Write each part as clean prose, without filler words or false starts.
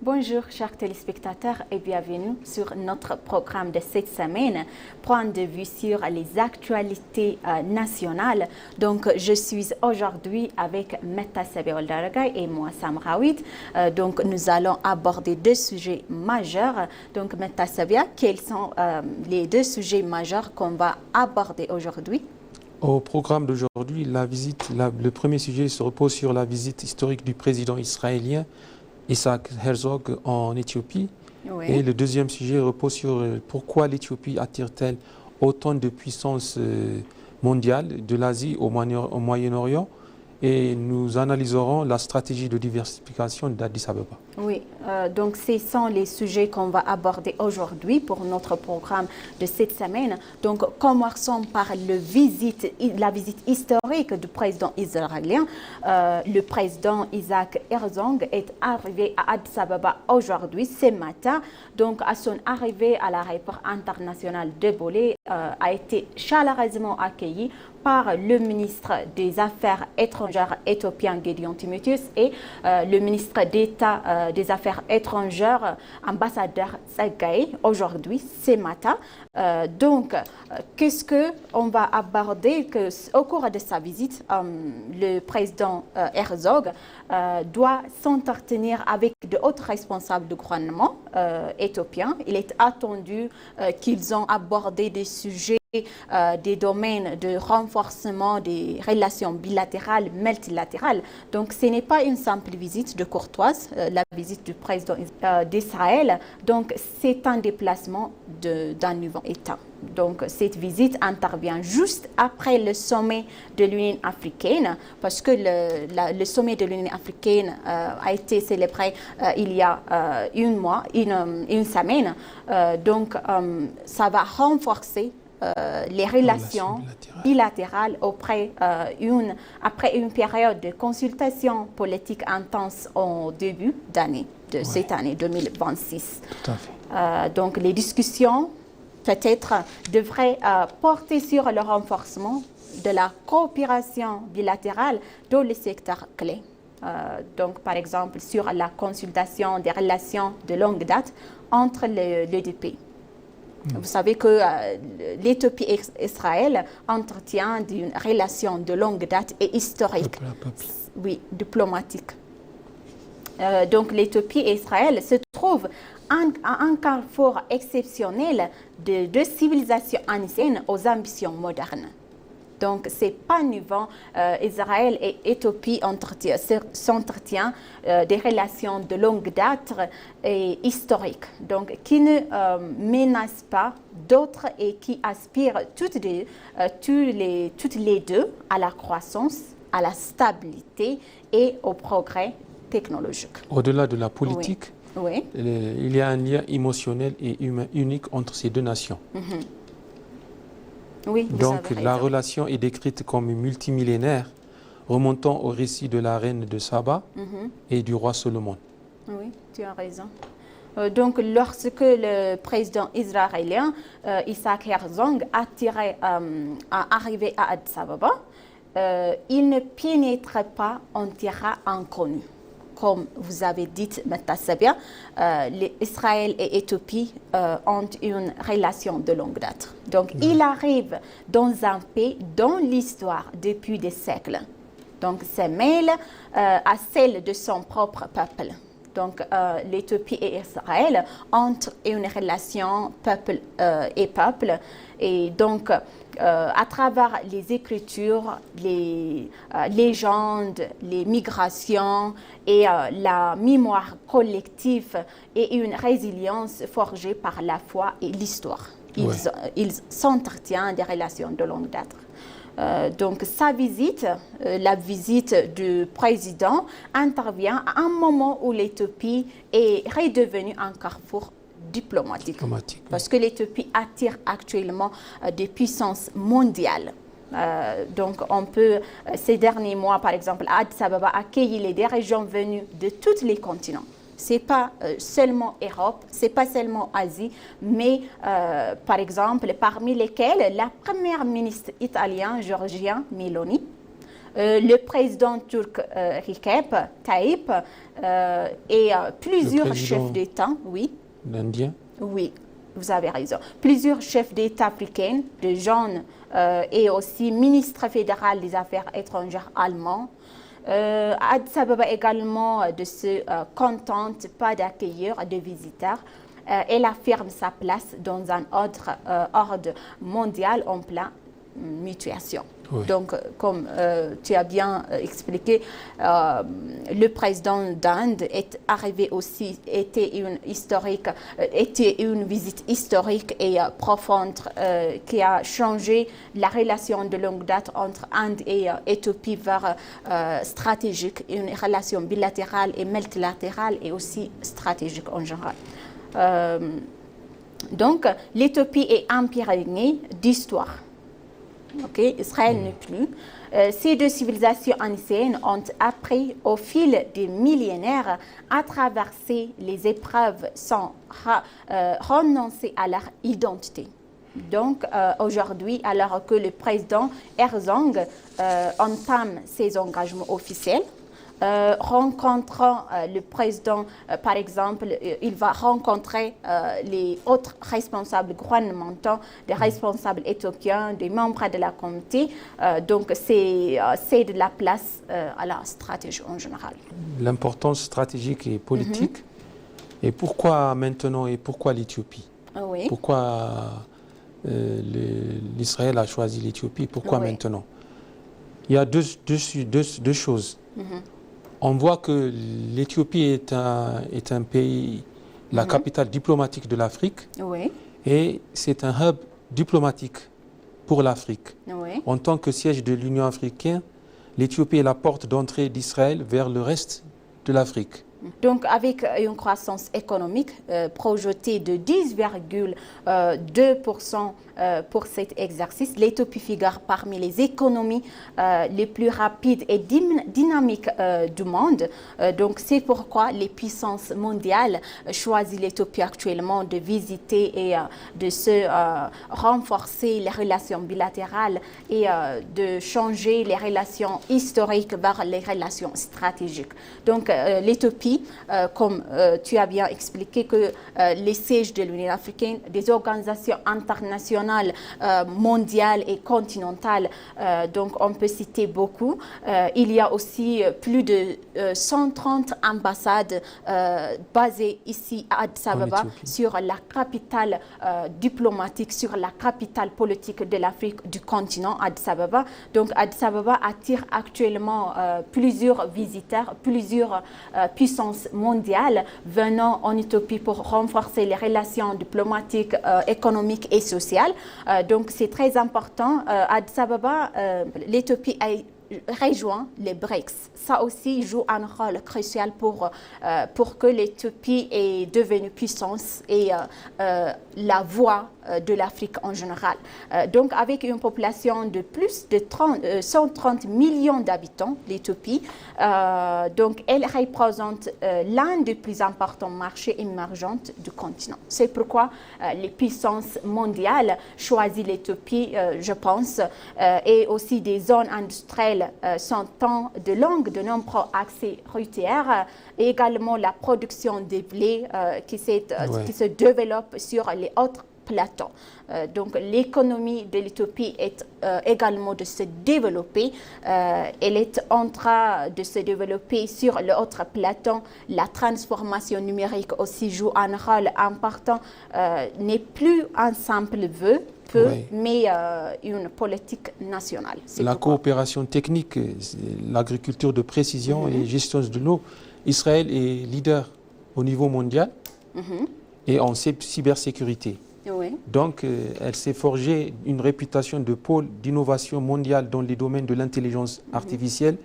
Bonjour chers téléspectateurs et bienvenue sur notre programme de cette semaine, point de vue sur les actualités nationales. Donc je suis aujourd'hui avec Metta Sabia Oldaragay et moi Sam Rawit. Donc nous allons aborder deux sujets majeurs. Donc Metta Sabia, quels sont les deux sujets majeurs qu'on va aborder aujourd'hui? Au programme d'aujourd'hui, le premier sujet se repose sur la visite historique du président israélien Isaac Herzog en Éthiopie. Oui. Et le deuxième sujet repose sur pourquoi l'Éthiopie attire-t-elle autant de puissances mondiales de l'Asie au Moyen-Orient. Et nous analyserons la stratégie de diversification d'Addis Abeba. Oui, donc ce sont les sujets qu'on va aborder aujourd'hui pour notre programme de cette semaine. Donc commençons par la visite historique du président israélien. Le président Isaac Herzog est arrivé à Addis Abeba aujourd'hui, ce matin. Donc à son arrivée à l'aéroport international de Bolé, a été chaleureusement accueilli par le ministre des Affaires étrangères éthiopien Gédéon Timotheus et le ministre d'État des Affaires étrangères, ambassadeur Tsaggaï, aujourd'hui, ce matin. Donc, qu'est-ce qu'on va aborder au cours de sa visite? Le président Herzog doit s'entretenir avec de hautes responsables du gouvernement éthiopien. Il est attendu qu'ils ont abordé des sujets des domaines de renforcement des relations bilatérales, multilatérales. Donc, ce n'est pas une simple visite de courtoise, la visite du président d'Israël. Donc, c'est un déplacement d'un nouveau État. Donc, cette visite intervient juste après le sommet de l'Union africaine, parce que le sommet de l'Union africaine a été célébré il y a une semaine. Donc, ça va renforcer les relations bilatérales après une période de consultation politique intense au début d'année, de cette année 2026. Tout à fait. Donc les discussions peut-être devraient porter sur le renforcement de la coopération bilatérale dans les secteurs clés. Donc par exemple sur la consultation des relations de longue date entre les deux pays. Vous savez que l'Éthiopie et Israël entretiennent une relation de longue date et historique, oui, diplomatique. Donc l'Éthiopie et Israël se trouvent à un carrefour exceptionnel de deux civilisations anciennes aux ambitions modernes. Donc, ce n'est pas nouveau. Israël et Éthiopie s'entretiennent des relations de longue date et historiques, donc qui ne menacent pas d'autres et qui aspirent toutes les deux à la croissance, à la stabilité et au progrès technologique. Au-delà de la politique, oui. Il y a un lien émotionnel et humain unique entre ces deux nations. Oui, donc la relation est décrite comme multimillénaire, remontant au récit de la reine de Saba et du roi Salomon. Oui, tu as raison. Donc lorsque le président israélien Isaac Herzog a arrivé à Addis Abeba, il ne pénètre pas en terrain inconnu. Comme vous avez dit, Metta Sabia, Israël et Éthiopie ont une relation de longue date. Donc, il arrive dans un pays dont l'histoire depuis des siècles donc se mêle à celle de son propre peuple. Donc, l'Éthiopie et Israël ont une relation peuple et peuple. Et donc, à travers les écritures, les légendes, les migrations et la mémoire collective et une résilience forgée par la foi et l'histoire. Ils s'entretiennent des relations de longue date. Donc sa visite, la visite du président intervient à un moment où l'Éthiopie est redevenue un carrefour diplomatique. Parce que l'Éthiopie attire actuellement des puissances mondiales. Donc on peut, ces derniers mois par exemple, Addis Abeba accueillir les dirigeants venus de tous les continents. Ce n'est pas seulement Europe, ce n'est pas seulement Asie, mais par exemple parmi lesquels la première ministre italienne Giorgia Meloni, Le président turc Recep Tayyip et plusieurs chefs d'État, oui. L'Indien? Oui, vous avez raison. Plusieurs chefs d'État africains, de jeunes et aussi ministre fédéral des Affaires étrangères allemands. Addis Abeba également ne se contente pas d'accueillir des visiteurs. Elle affirme sa place dans un ordre mondial en pleine mutation. Oui. Donc, comme tu as bien expliqué, le président d'Inde est arrivé aussi, était une visite historique et profonde qui a changé la relation de longue date entre Inde et Éthiopie vers stratégique, une relation bilatérale et multilatérale et aussi stratégique en général. Donc, l'Éthiopie est imprégnée d'histoire. Okay, Israël n'est plus. Ces deux civilisations anciennes ont appris au fil des millénaires à traverser les épreuves sans renoncer à leur identité. Donc, aujourd'hui, alors que le président Herzog entame ses engagements officiels, rencontrant le président, par exemple, il va rencontrer les autres responsables gouvernementaux, des responsables éthiopiens, des membres de la communauté. Donc, c'est de la place à la stratégie en général. L'importance stratégique et politique. Et pourquoi maintenant et pourquoi l'Éthiopie? Oui. Pourquoi l'Israël a choisi l'Éthiopie? Pourquoi maintenant? Il y a deux choses. On voit que l'Éthiopie est un pays, la capitale diplomatique de l'Afrique, et c'est un hub diplomatique pour l'Afrique. En tant que siège de l'Union africaine, l'Éthiopie est la porte d'entrée d'Israël vers le reste de l'Afrique. Donc, avec une croissance économique projetée de 10,2% pour cet exercice, l'Éthiopie figure parmi les économies les plus rapides et dynamiques du monde. Donc, c'est pourquoi les puissances mondiales choisissent l'Éthiopie actuellement de visiter et de se renforcer les relations bilatérales et de changer les relations historiques vers les relations stratégiques. Donc, l'Éthiopie, comme tu as bien expliqué, que les sièges de l'Union africaine, des organisations internationales, mondiales et continentales, donc on peut citer beaucoup. Il y a aussi plus de 130 ambassades basées ici à Addis Abeba, sur la capitale diplomatique, sur la capitale politique de l'Afrique du continent, Addis Abeba. Donc Addis Abeba attire actuellement plusieurs visiteurs, plusieurs puissances mondiales venant en Éthiopie pour renforcer les relations diplomatiques, économiques et sociales. Donc c'est très important. Addis Abeba, l'Éthiopie a rejoint les BRICS. Ça aussi joue un rôle crucial pour que l'Éthiopie est devenue puissance et la voix de l'Afrique en général. Donc avec une population de plus de 130 millions d'habitants, l'Éthiopie, donc elle représente l'un des plus importants marchés émergents du continent. C'est pourquoi les puissances mondiales choisissent l'Éthiopie, je pense, et aussi des zones industrielles sont de nombreux accès routiers et également la production de blé qui se développe sur les autres plateaux. Donc l'économie de l'Éthiopie est également de se développer. Elle est en train de se développer sur le autre plateau. La transformation numérique aussi joue un rôle important. N'est plus un simple vœu, mais une politique nationale. La coopération technique, l'agriculture de précision et gestion de l'eau. Israël est leader au niveau mondial et en cybersécurité. Donc, elle s'est forgée une réputation de pôle d'innovation mondiale dans les domaines de l'intelligence artificielle,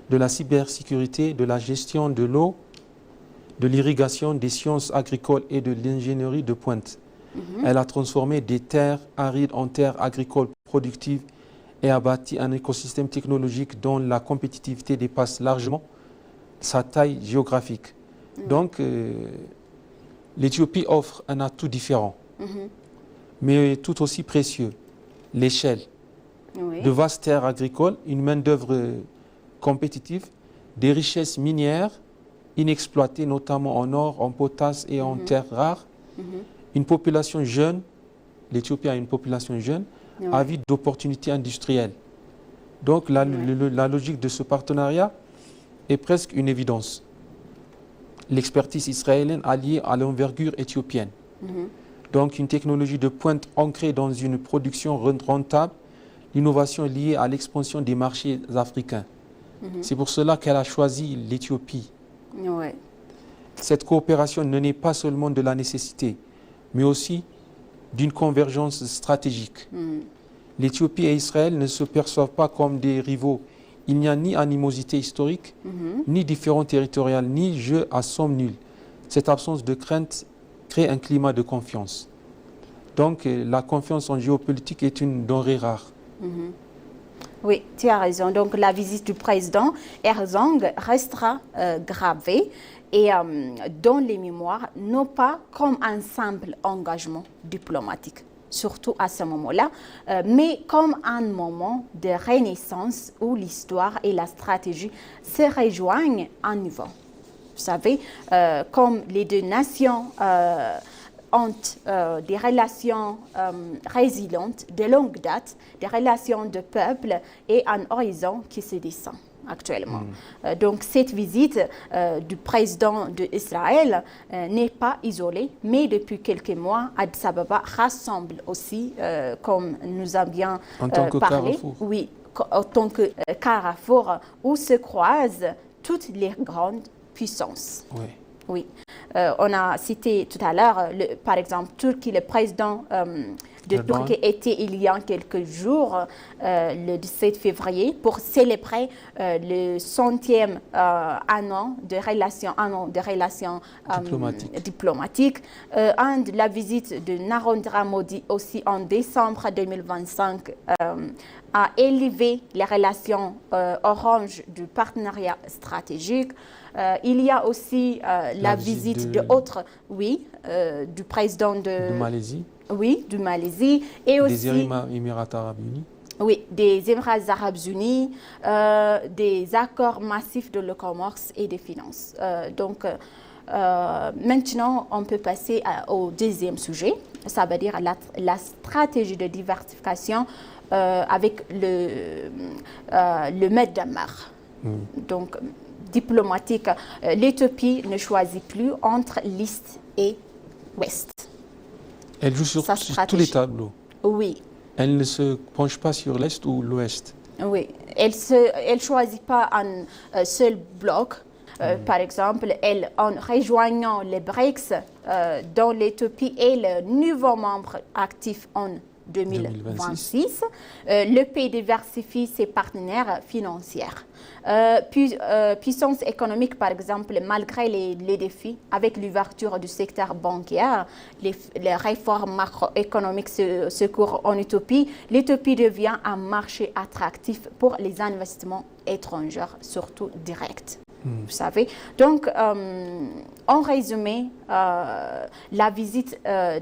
de la cybersécurité, de la gestion de l'eau, de l'irrigation, des sciences agricoles et de l'ingénierie de pointe. Elle a transformé des terres arides en terres agricoles productives et a bâti un écosystème technologique dont la compétitivité dépasse largement sa taille géographique. Donc, l'Éthiopie offre un atout différent, mais tout aussi précieux, l'échelle. De vastes terres agricoles, une main-d'œuvre compétitive, des richesses minières inexploitées, notamment en or, en potasse et en terres rares, une population jeune, l'Éthiopie a une population jeune, avide d'opportunités industrielles. Donc la logique de ce partenariat est presque une évidence. L'expertise israélienne alliée à l'envergure éthiopienne. Donc une technologie de pointe ancrée dans une production rentable, l'innovation liée à l'expansion des marchés africains. C'est pour cela qu'elle a choisi l'Éthiopie. Cette coopération ne naît pas seulement de la nécessité, mais aussi d'une convergence stratégique. L'Éthiopie et Israël ne se perçoivent pas comme des rivaux. Il n'y a ni animosité historique, ni différend territorial, ni jeu à somme nulle. Cette absence de crainte crée un climat de confiance. Donc la confiance en géopolitique est une denrée rare. Oui, tu as raison. Donc la visite du président Herzog restera gravée et dans les mémoires, non pas comme un simple engagement diplomatique, surtout à ce moment-là, mais comme un moment de renaissance où l'histoire et la stratégie se rejoignent à nouveau. Vous savez, comme les deux nations ont des relations résilientes de longue date, des relations de peuple et un horizon qui se dessine actuellement. Donc cette visite du président d'Israël n'est pas isolée, mais depuis quelques mois, Addis Ababa rassemble aussi, comme nous avions parlé, en tant que carrefour où se croisent toutes les grandes puissances. Oui. On a cité tout à l'heure, par exemple, Turquie, le président de Turquie était il y a quelques jours, le 17 février, pour célébrer le 100e an de relations diplomatiques. La visite de Narendra Modi aussi en décembre 2025 a élevé les relations orange du partenariat stratégique. Il y a aussi la visite d'autres, du président de Malaisie. Oui, du Malaisie. Et aussi, des Émirats Arabes Unis. Oui, des Émirats Arabes Unis, des accords massifs de le commerce et des finances. Maintenant, on peut passer au deuxième sujet, ça veut dire la stratégie de diversification avec le maître de mer. Donc, diplomatique, l'Éthiopie ne choisit plus entre l'Est et l'Ouest. Elle joue sur tous les tableaux. Oui. Elle ne se penche pas sur l'Est ou l'Ouest. Oui. Elle ne choisit pas un seul bloc. Par exemple, en rejoignant les BRICS, dont l'Éthiopie est le nouveau membre actif en 2026, le pays diversifie ses partenaires financiers. Puissance économique, par exemple, malgré les défis, avec l'ouverture du secteur bancaire, les réformes macroéconomiques secours en Éthiopie, l'Éthiopie devient un marché attractif pour les investissements étrangers, surtout directs. Vous savez. Donc, en résumé, la visite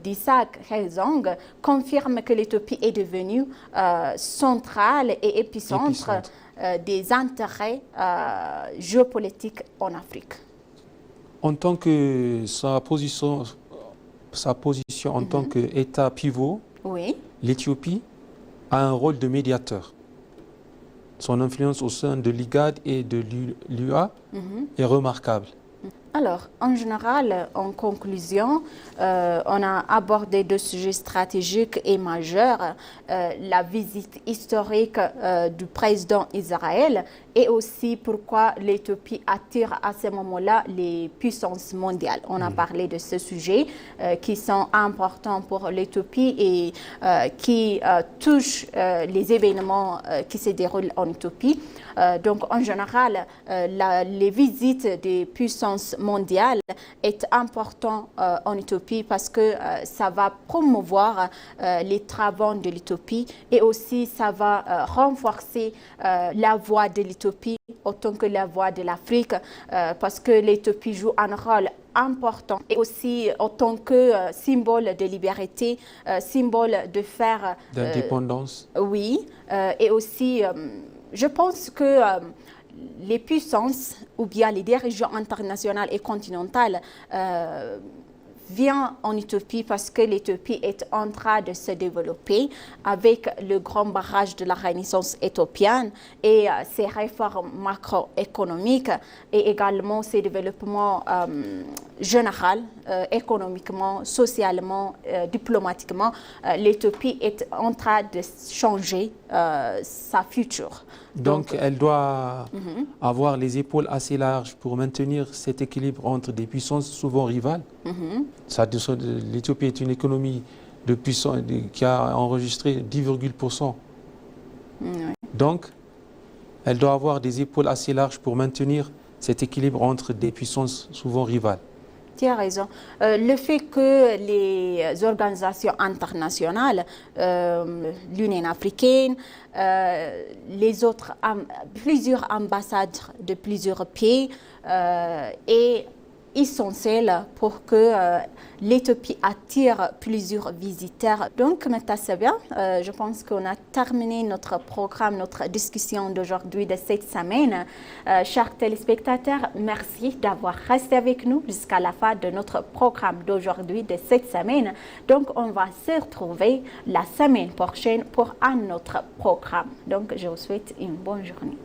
d'Isaac Herzog confirme que l'Éthiopie est devenue centrale et épicentre des intérêts géopolitiques en Afrique. En tant que sa position en tant qu'État pivot, l'Éthiopie a un rôle de médiateur. Son influence au sein de l'IGAD et de l'UA est remarquable. Alors, en général, en conclusion, on a abordé deux sujets stratégiques et majeurs, la visite historique du président d'Israël et aussi pourquoi l'Éthiopie attire à ce moment-là les puissances mondiales. On a parlé de ce sujet qui sont importants pour l'Éthiopie et qui touchent les événements qui se déroulent en Éthiopie. Donc, en général, les visites des puissances mondiales est important en Éthiopie parce que ça va promouvoir les travaux de l'Éthiopie et aussi ça va renforcer la voix de l'Éthiopie autant que la voix de l'Afrique parce que l'Éthiopie joue un rôle important et aussi en tant que symbole de liberté, symbole de faire... d'indépendance. Et aussi, je pense que les puissances ou bien les dirigeants internationaux et continentaux vient en Éthiopie parce que l'Éthiopie est en train de se développer avec le grand barrage de la Renaissance éthiopienne et ses réformes macroéconomiques et également ses développements généraux, économiquement, socialement, diplomatiquement. L'Éthiopie est en train de changer sa future. Donc, elle doit avoir les épaules assez larges pour maintenir cet équilibre entre des puissances souvent rivales. L'Éthiopie est une économie qui a enregistré 10,%. Donc, elle doit avoir des épaules assez larges pour maintenir cet équilibre entre des puissances souvent rivales. Tu as raison. Le fait que les organisations internationales, l'Union africaine, plusieurs ambassades de plusieurs pays est essentiel pour que l'Éthiopie attire plusieurs visiteurs. Donc, Metasabia, je pense qu'on a terminé notre programme, notre discussion d'aujourd'hui, de cette semaine. Chers téléspectateurs, merci d'avoir resté avec nous jusqu'à la fin de notre programme d'aujourd'hui, de cette semaine. Donc, on va se retrouver la semaine prochaine pour un autre programme. Donc, je vous souhaite une bonne journée.